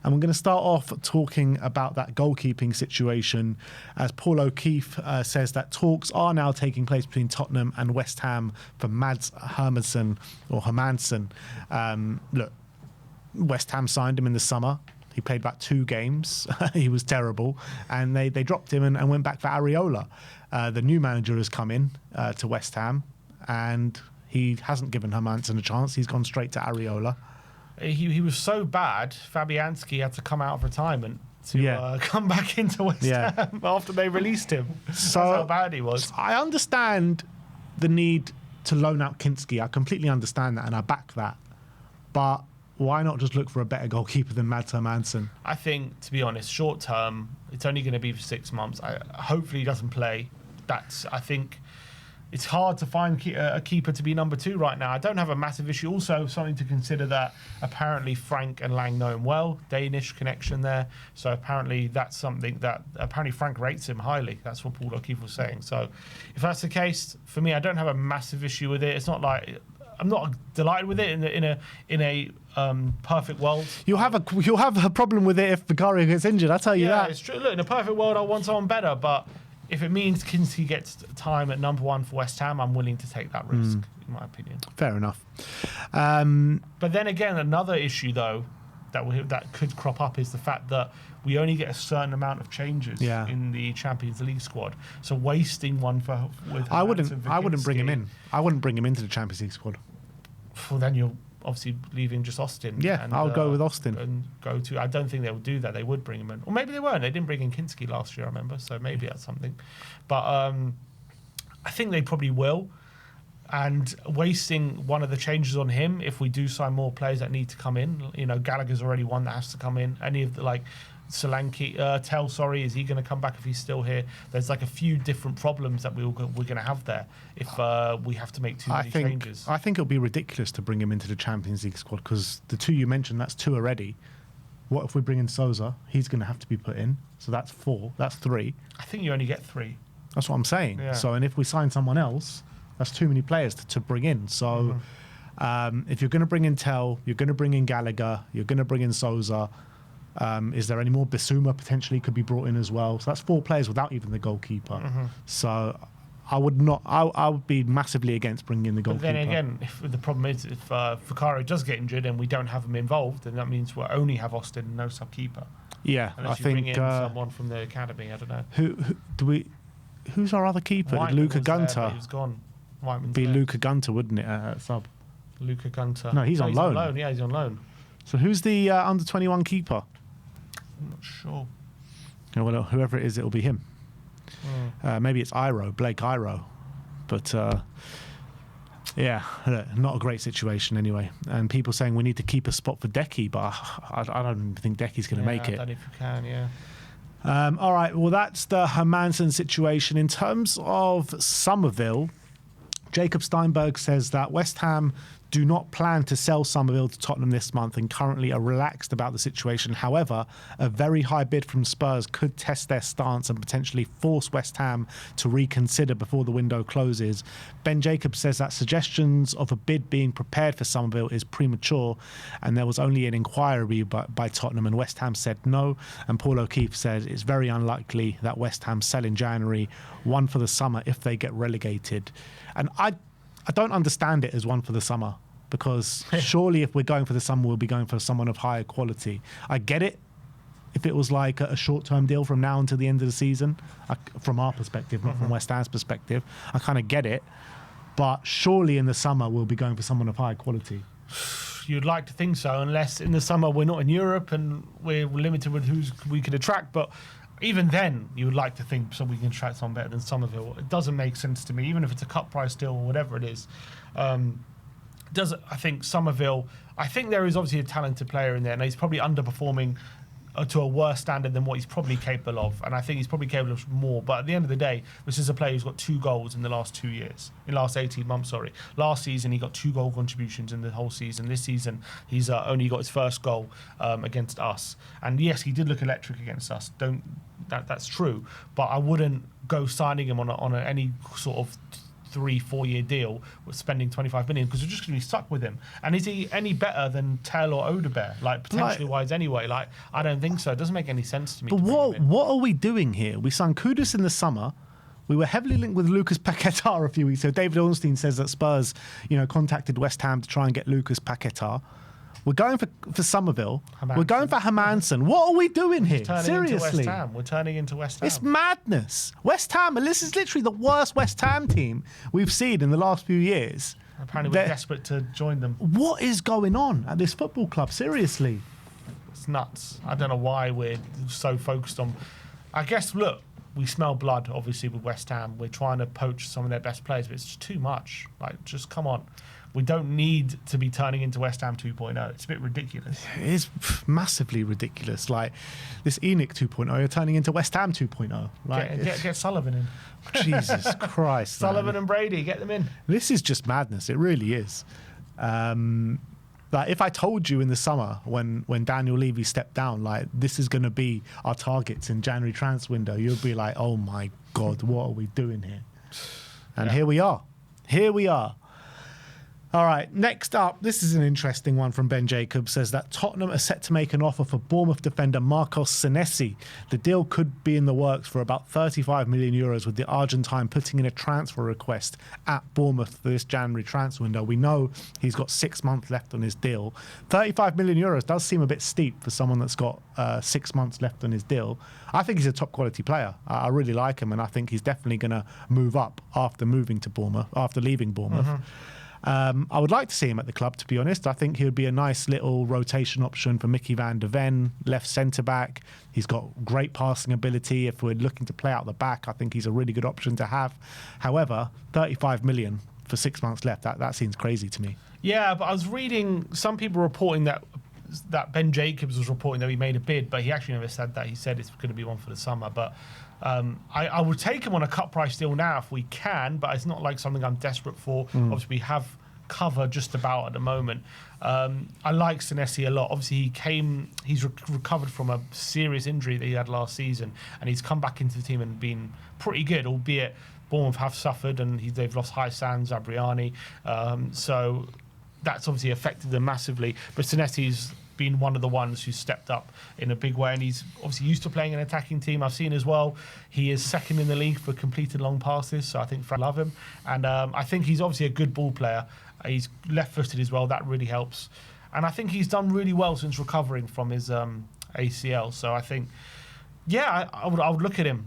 And we're going to start off talking about that goalkeeping situation, as Paul O'Keefe says that talks are now taking place between Tottenham and West Ham for Mads Hermansson. Look, West Ham signed him in the summer. He played about 2 games. He was terrible. And they dropped him and went back for Areola. The new manager has come in to West Ham, and he hasn't given Hermansson a chance. He's gone straight to Areola. He was so bad, Fabianski had to come out of retirement to come back into West Ham after they released him. So, that's how bad he was. I understand the need to loan out Kinski. I completely understand that, and I back that. But why not just look for a better goalkeeper than Mads Hermansson? I think, to be honest, short term, it's only going to be for 6 months. Hopefully he doesn't play. I think it's hard to find a keeper to be number 2 right now. I don't have a massive issue. Also, something to consider that apparently Frank and Lang know him well. Danish connection there. So apparently that's something that apparently Frank rates him highly. That's what Paul O'Keefe was saying. So if that's the case, for me, I don't have a massive issue with it. It's not like I'm not delighted with it in a perfect world. You'll have a problem with it if Vicario gets injured. I'll tell you that. Yeah, it's true. Look, in a perfect world, I want someone better, but if it means Kinski gets time at number 1 for West Ham, I'm willing to take that risk, in my opinion. Fair enough. But then again, another issue though that could crop up is the fact that we only get a certain amount of changes in the Champions League squad. So wasting one with I wouldn't bring him in. I wouldn't bring him into the Champions League squad. Well, then you're obviously leaving just Austin. Yeah, and I'll go with Austin. And go to. I don't think they would do that. They would bring him in, or maybe they weren't. They didn't bring in Kinski last year, I remember. So maybe that's something. But I think they probably will. And wasting one of the changes on him, if we do sign more players that need to come in, Gallagher's already one that has to come in. Any of the Solanke, is he going to come back if he's still here? There's a few different problems that we're going to have there if we have to make too many changes. I think it'll be ridiculous to bring him into the Champions League squad because the 2 you mentioned, that's 2 already. What if we bring in Sousa? He's going to have to be put in. So that's 4. That's 3. I think you only get 3. That's what I'm saying. Yeah. So, and if we sign someone else, that's too many players to bring in. So if you're going to bring in Tell, you're going to bring in Gallagher, you're going to bring in Sousa. Is there any more? Bissouma potentially could be brought in as well. So that's 4 players without even the goalkeeper. So I would not. I would be massively against bringing in the goalkeeper. But then again, if the problem is if Vicario does get injured and we don't have him involved, then that means we'll only have Austin and no sub-keeper. Yeah, unless you bring in someone from the academy. I don't know. Who do we? Who's our other keeper? Luca Gunter. He's gone. Be Luca Gunter, wouldn't it? Sub. Luca Gunter. No, he's on loan. Yeah, he's on loan. So who's the under 21 keeper? I'm not sure. Well, whoever it is, it'll be him. Maybe it's Blake Iro. But not a great situation anyway. And people saying we need to keep a spot for Decky, but I don't even think Decky's going to make it. I don't know if you can, all right, well, that's the Hermansson situation. In terms of Sommerville, Jacob Steinberg says that West Ham do not plan to sell Sommerville to Tottenham this month and currently are relaxed about the situation. However, a very high bid from Spurs could test their stance and potentially force West Ham to reconsider before the window closes. Ben Jacobs says that suggestions of a bid being prepared for Sommerville is premature and there was only an inquiry by Tottenham and West Ham said no. And Paul O'Keefe said it's very unlikely that West Ham sell in January, one for the summer if they get relegated. And I don't understand it as one for the summer because surely if we're going for the summer, we'll be going for someone of higher quality. I get it if it was like a short-term deal from now until the end of the season, from our perspective, not from West Ham's perspective. I kind of get it. But surely in the summer, we'll be going for someone of higher quality. You'd like to think so, unless in the summer we're not in Europe and we're limited with who we could attract. But even then, you would like to think so we can attract someone better than Sommerville. It doesn't make sense to me, even if it's a cut price deal or whatever it is. I think Sommerville, I think there is obviously a talented player in there, and he's probably underperforming to a worse standard than what he's probably capable of. And I think he's probably capable of more. But at the end of the day, this is a player who's got 2 goals in the last 2 years. In the last 18 months, sorry. Last season, he got 2 goal contributions in the whole season. This season, he's only got his first goal against us. And yes, he did look electric against us. That's true. But I wouldn't go signing him on any sort of 3-4 year deal with spending 25 million because we're just going to be stuck with him. And is he any better than Tell or Odebear? Like potentially wise anyway. Like I don't think so. It doesn't make any sense to me. But what are we doing here? We signed Kudus in the summer. We were heavily linked with Lucas Paquetá a few weeks ago. David Ornstein says that Spurs, contacted West Ham to try and get Lucas Paquetá. We're going for Sommerville. We're going for Hermansen. What are we doing here? Seriously. We're turning into West Ham. It's madness. West Ham, and this is literally the worst West Ham team we've seen in the last few years. Apparently we're desperate to join them. What is going on at this football club? Seriously. It's nuts. I don't know why we're so focused on... I guess, look, we smell blood, obviously, with West Ham. We're trying to poach some of their best players, but it's just too much. Like, just come on. We don't need to be turning into West Ham 2.0. It's a bit ridiculous. It is massively ridiculous. Like, this ENIC 2.0, you're turning into West Ham 2.0. Like, get Sullivan in. Jesus Christ. Sullivan and Brady, get them in. This is just madness. It really is. Like if I told you in the summer when Daniel Levy stepped down, like this is going to be our targets in January transfer window, you'd be like, oh my God, what are we doing here? And here we are. Here we are. All right, next up, this is an interesting one from Ben Jacobs, says that Tottenham are set to make an offer for Bournemouth defender Marcos Senesi. The deal could be in the works for about 35 million euros, with the Argentine putting in a transfer request at Bournemouth for this January transfer window. We know he's got 6 months left on his deal. 35 million euros does seem a bit steep for someone that's got 6 months left on his deal. I think he's a top quality player. I really like him, and I think he's definitely going to move up after moving to Bournemouth, after leaving Bournemouth. I would like to see him at the club, to be honest. I think he would be a nice little rotation option for Mickey van der Ven, left centre-back. He's got great passing ability. If we're looking to play out the back, I think he's a really good option to have. However, 35 million for 6 months left, that seems crazy to me. Yeah, but I was reading some people reporting that Ben Jacobs was reporting that he made a bid, but he actually never said that. He said it's going to be one for the summer, but... I would take him on a cut price deal now if we can, but it's not like something I'm desperate for. Obviously, we have cover just about at the moment. I like Senesi a lot. Obviously, he's recovered from a serious injury that he had last season, and he's come back into the team and been pretty good, albeit Bournemouth have suffered and they've lost Hysam Zabriani. So that's obviously affected them massively. But Senesi's been one of the ones who stepped up in a big way, and he's obviously used to playing an attacking team. I've seen as well, he is second in the league for completed long passes, so I think Frank love him. And I think he's obviously a good ball player. He's left-footed as well, that really helps. And I think he's done really well since recovering from his ACL. So I think, I would look at him.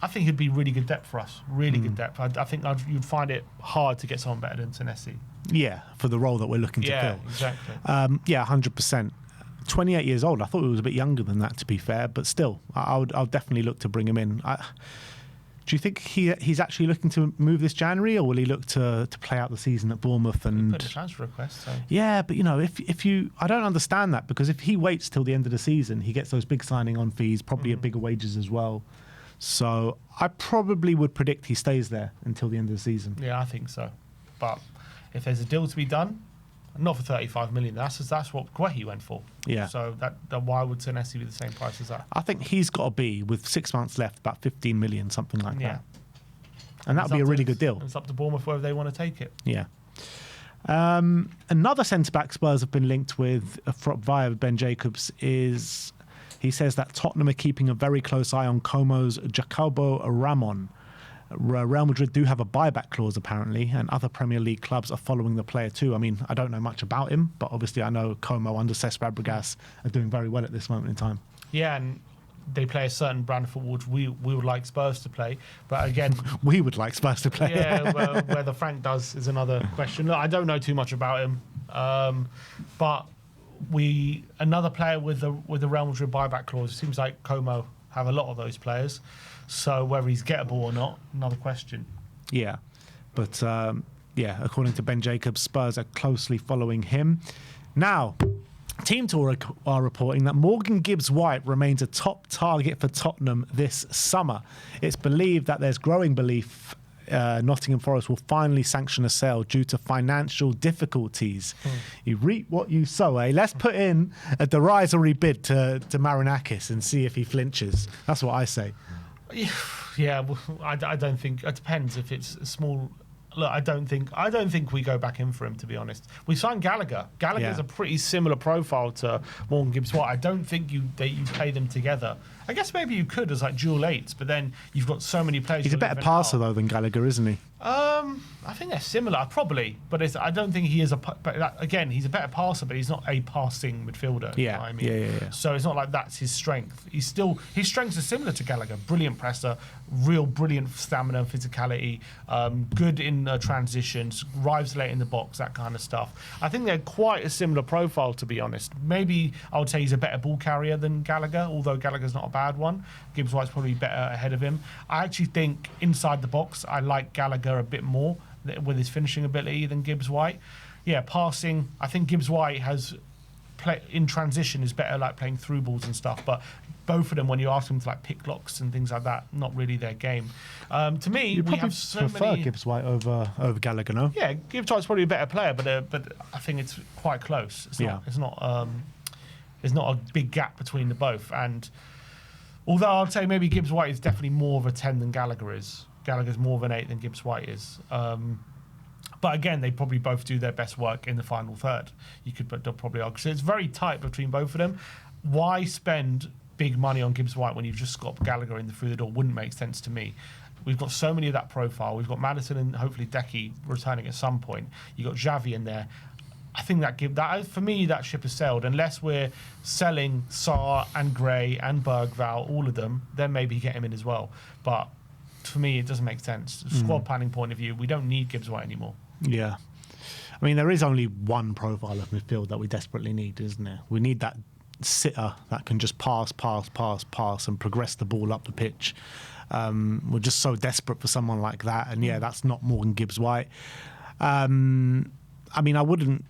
I think he'd be really good depth for us, really good depth. I think you'd find it hard to get someone better than Senesi. Yeah, for the role that we're looking to fill. Yeah, exactly. 100%. 28 years old. I thought he was a bit younger than that, to be fair, but still, I'll definitely look to bring him in. Do you think he's actually looking to move this January, or will he look to play out the season at Bournemouth? And put a transfer request. So. Yeah, but if you, I don't understand that, because if he waits till the end of the season, he gets those big signing on fees, probably at bigger wages as well. So I probably would predict he stays there until the end of the season. Yeah, I think so. But if there's a deal to be done, not for 35 million, that's what Guehi went for. Yeah. So that why would Senesi be the same price as that? I think he's got to be, with 6 months left, about 15 million, something like that. And that would be a really good deal. It's up to Bournemouth whether they want to take it. Yeah. Another centre-back Spurs have been linked with via Ben Jacobs is... He says that Tottenham are keeping a very close eye on Como's Jacobo Ramon. Real Madrid do have a buyback clause, apparently, and other Premier League clubs are following the player too. I mean, I don't know much about him, but obviously I know Como under Cesc Fabregas are doing very well at this moment in time. Yeah, and they play a certain brand of football which we would like Spurs to play. But again... we would like Spurs to play. Yeah, well, whether Frank does is another question. Look, I don't know too much about him, but... another player with the Real Madrid buyback clause. It seems like Como have a lot of those players, so whether he's gettable or not, another question. Yeah, but according to Ben Jacobs, Spurs are closely following him. Now, Team Talk are reporting that Morgan Gibbs-White remains a top target for Tottenham this summer. It's believed that there's growing belief Nottingham Forest will finally sanction a sale due to financial difficulties. You reap what you sow, eh? Let's put in a derisory bid to Marinakis and see if he flinches. That's what I say. Yeah, well, I don't think it depends if it's a small. Look, I don't think we go back in for him, to be honest. We signed Gallagher. Gallagher's a pretty similar profile to Morgan Gibbs-White. I don't think you play them together. I guess maybe you could as like dual eights, but then you've got so many players. He's a better passer though than Gallagher, isn't he? I think they're similar, probably, but I don't think he is but again, he's a better passer, but he's not a passing midfielder. Yeah, you know what I mean? Yeah. So it's not like that's his strength. His strengths are similar to Gallagher. Brilliant presser, real brilliant stamina and physicality, good in transitions, arrives late in the box, that kind of stuff. I think they're quite a similar profile, to be honest. Maybe I would say he's a better ball carrier than Gallagher, although Gallagher's not a bad one. Gibbs-White's probably better ahead of him. I actually think inside the box, I like Gallagher a bit more with his finishing ability than Gibbs-White. Yeah, passing, I think Gibbs-White has in transition is better, like playing through balls and stuff, but both of them, when you ask them to like pick locks and things like that, not really their game. To me, you we have so prefer many. Gibbs-White over Gallagher, no? Yeah, Gibbs-White's probably a better player, but I think it's quite close. It's not a big gap between the both. And although I'd say maybe Gibbs-White is definitely more of a 10 than Gallagher is. Gallagher's more of an 8 than Gibbs-White is. But again, they probably both do their best work in the final third. You could probably argue. So it's very tight between both of them. Why spend big money on Gibbs-White when you've just got Gallagher in through the door? Wouldn't make sense to me. We've got so many of that profile. We've got Maddison and hopefully Decky returning at some point. You've got Xavi in there. I think that for me, that ship has sailed. Unless we're selling Sarr and Gray and Bergvall, all of them, then maybe get him in as well. But for me, it doesn't make sense. Squad planning point of view, we don't need Gibbs-White anymore. Yeah. I mean, there is only one profile of midfield that we desperately need, isn't there? We need that sitter that can just pass and progress the ball up the pitch. We're just so desperate for someone like that. And yeah, that's not Morgan Gibbs-White. I mean, I wouldn't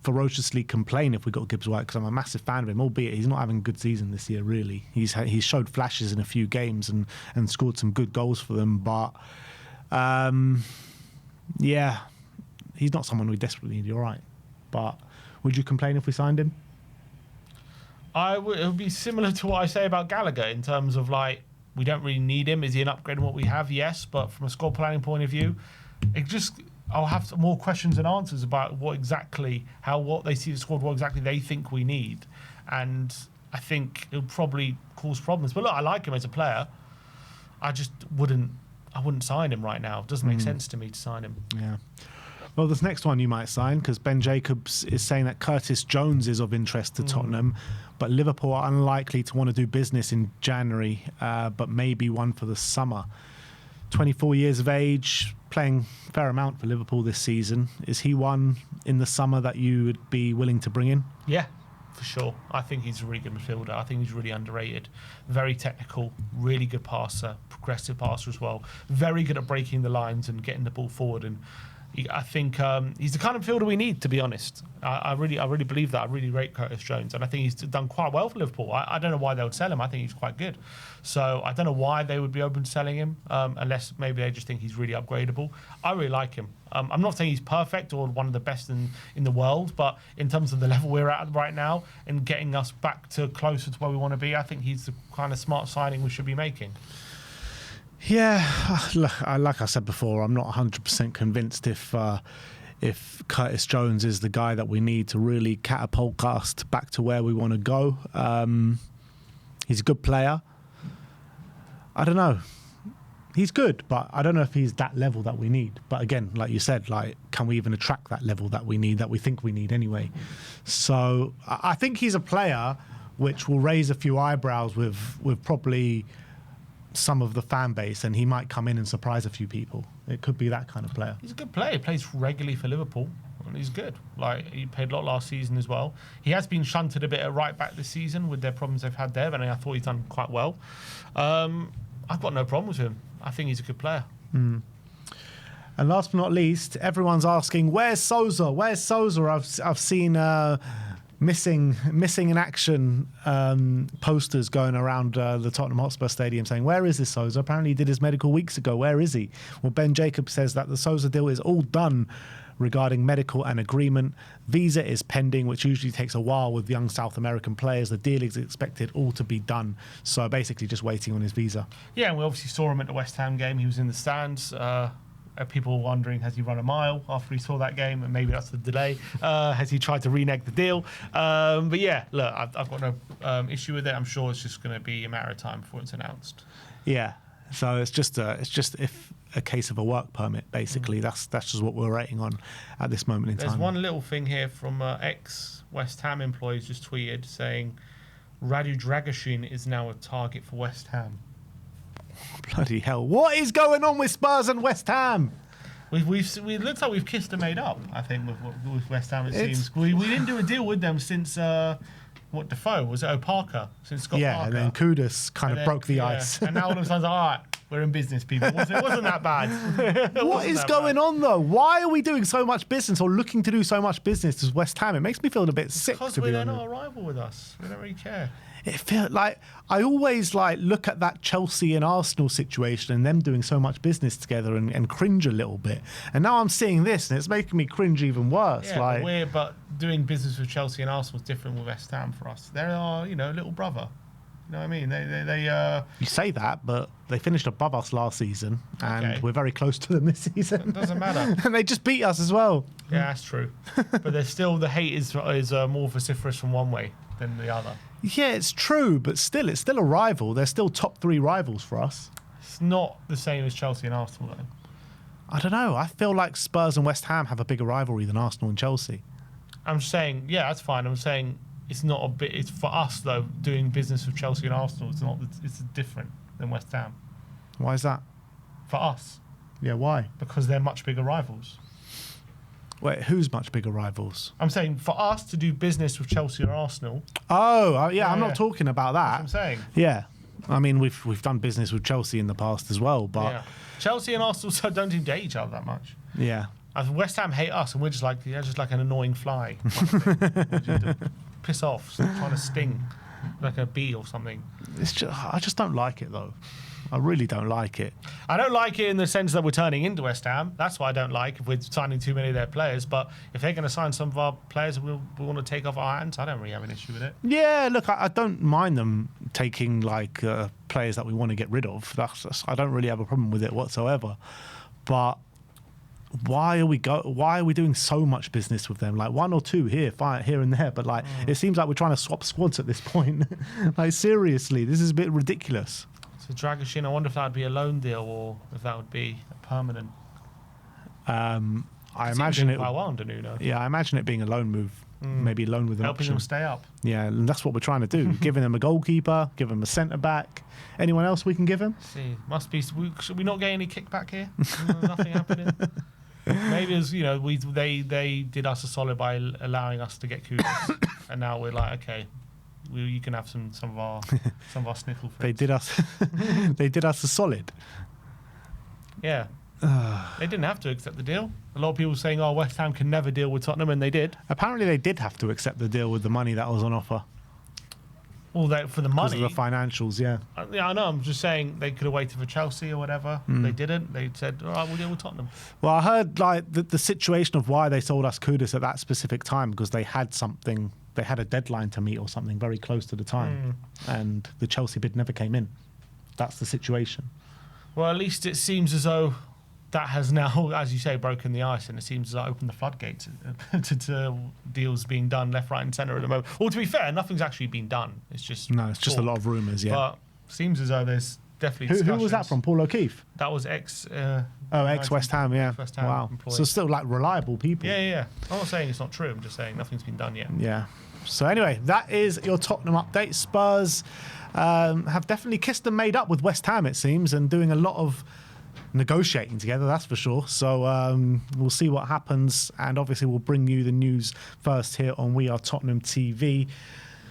ferociously complain if we got Gibbs-White because I'm a massive fan of him, albeit he's not having a good season this year, really. He's showed flashes in a few games and scored some good goals for them. But, yeah, he's not someone we desperately need, you're right. But would you complain if we signed him? It would be similar to what I say about Gallagher in terms of, like, we don't really need him. Is he an upgrade on what we have? Yes. But from a squad planning point of view, I'll have more questions than answers about what they see the squad, what exactly they think we need. And I think it'll probably cause problems. But look, I like him as a player. I just wouldn't sign him right now. It doesn't make sense to me to sign him. Yeah. Well, this next one you might sign because Ben Jacobs is saying that Curtis Jones is of interest to Tottenham, but Liverpool are unlikely to want to do business in January, but maybe one for the summer. 24 years of age, playing a fair amount for Liverpool this season. Is he one in the summer that you would be willing to bring in? Yeah, for sure. I think he's a really good midfielder. I think he's really underrated. Very technical, really good passer, progressive passer as well. Very good at breaking the lines and getting the ball forward. And I think he's the kind of midfielder we need, to be honest. I really believe that. I really rate Curtis Jones, and I think he's done quite well for Liverpool. I don't know why they would sell him. I think he's quite good. So I don't know why they would be open to selling him, unless maybe they just think he's really upgradable. I really like him. I'm not saying he's perfect or one of the best in the world, but in terms of the level we're at right now and getting us back to closer to where we want to be, I think he's the kind of smart signing we should be making. Yeah, like I said before, I'm not 100% convinced if Curtis Jones is the guy that we need to really catapult us back to where we want to go. He's a good player. I don't know. He's good, but I don't know if he's that level that we need. But again, like you said, like, can we even attract that level that we need, that we think we need anyway? So I think he's a player which will raise a few eyebrows with probably some of the fan base, and he might come in and surprise a few people. It could be that kind of player. He's a good player. He plays regularly for Liverpool, and he's good. Like, he played a lot last season as well. He has been shunted a bit at right back this season with their problems they've had there, but I thought he's done quite well. I've got no problems with him. I think he's a good player. And last but not least, everyone's asking, where's Sousa? Where's Sousa? I've seen missing in action posters going around the Tottenham Hotspur Stadium saying, where is this Sousa? Apparently he did his medical weeks ago. Where is he? Well, Ben Jacobs says that the Sousa deal is all done, regarding medical and agreement. Visa is pending, which usually takes a while with young South American players. The deal is expected all to be done. So basically just waiting on his visa. Yeah, and we obviously saw him at the West Ham game. He was in the stands. People were wondering, has he run a mile after he saw that game? And maybe that's the delay. Has he tried to renege the deal? But yeah, look, I've got no issue with it. I'm sure it's just going to be a matter of time before it's announced. Yeah. So it's just if a case of a work permit, basically. That's just what we're waiting on at this moment in time. There's one little thing here from ex-West Ham employees just tweeted saying Radu Dragusin is now a target for West Ham. Bloody hell. What is going on with Spurs and West Ham? We looks like we've kissed and made up, I think, with West Ham, it seems. We didn't do a deal with them since, Defoe? Was it Parker? Since Scott Parker. And then Kudus kind of broke the ice. And now all of a sudden, all right, we're in business, people. It wasn't that bad. What is going on, though? Why are we doing so much business or looking to do so much business as West Ham? It makes me feel a bit sick, to be honest. Because they're not a rival with us. We don't really care. It feels like I always look at that Chelsea and Arsenal situation and them doing so much business together and cringe a little bit. And now I'm seeing this and it's making me cringe even worse. Yeah, but doing business with Chelsea and Arsenal is different with West Ham for us. They're our, little brother. You know what I mean? They You say that, but they finished above us last season and we're very close to them this season. It doesn't matter. And they just beat us as well. Yeah, that's true. But there's still, the hate is more vociferous from one way than the other. Yeah, it's true, but still, it's still a rival. They're still top 3 rivals for us. It's not the same as Chelsea and Arsenal, though. I don't know. I feel like Spurs and West Ham have a bigger rivalry than Arsenal and Chelsea. I'm saying, yeah, that's fine. I'm saying it's not a bit. It's for us though. Doing business with Chelsea and Arsenal, it's not. It's different than West Ham. Why is that? For us. Yeah, why? Because they're much bigger rivals. Wait, who's much bigger rivals? I'm saying for us to do business with Chelsea or Arsenal. Oh, yeah, I'm not talking about that. That's what I'm saying. Yeah. I mean, we've done business with Chelsea in the past as well, but... Chelsea and Arsenal don't even date each other that much. Yeah. West Ham hate us, and we're just like an annoying fly. Piss off, trying to sting like a bee or something. I just don't like it, though. I really don't like it. I don't like it in the sense that we're turning into West Ham. That's what I don't like, if we're signing too many of their players. But if they're going to sign some of our players we want to take off our hands, I don't really have an issue with it. Yeah, look, I don't mind them taking players that we want to get rid of. I don't really have a problem with it whatsoever. But why are we doing so much business with them? Like 1 or 2 here and there, but it seems like we're trying to swap squads at this point. Seriously, this is a bit ridiculous. So Dragusin, I wonder if that would be a loan deal or if that would be a permanent. I imagine it. Yeah, I imagine it being a loan move. Maybe a loan with an helping option. them stay up. Yeah, and that's what we're trying to do. Giving them a goalkeeper, give them a centre back. Anyone else we can give him? See, must be. Should we not get any kickback here? Nothing happening. Maybe as they did us a solid by allowing us to get Kudus, and now we're like, okay. You can have some of our sniffle friends. They did us a solid. Yeah. They didn't have to accept the deal. A lot of people saying, "Oh, West Ham can never deal with Tottenham," and they did. Apparently, they did have to accept the deal with the money that was on offer. Well, for the money, because of the financials, yeah. Yeah, I know. I'm just saying they could have waited for Chelsea or whatever. They didn't. They said, "All right, we'll deal with Tottenham." Well, I heard the situation of why they sold us Kudus at that specific time because they had something. They had a deadline to meet or something very close to the time, and the Chelsea bid never came in. That's the situation. Well, at least it seems as though that has now, as you say, broken the ice, and it seems as though opened the floodgates to deals being done left, right, and centre at the moment. Well, to be fair, nothing's actually been done. It's just just a lot of rumours. Yeah, but seems as though there's definitely who was that from? Paul O'Keefe. That was ex. Ex West Ham. Yeah. West Ham wow. employee. So still reliable people. Yeah. I'm not saying it's not true. I'm just saying nothing's been done yet. Yeah. So anyway, that is your Tottenham update. Spurs have definitely kissed and made up with West Ham, it seems, and doing a lot of negotiating together, that's for sure. So we'll see what happens, and obviously we'll bring you the news first here on We Are Tottenham TV.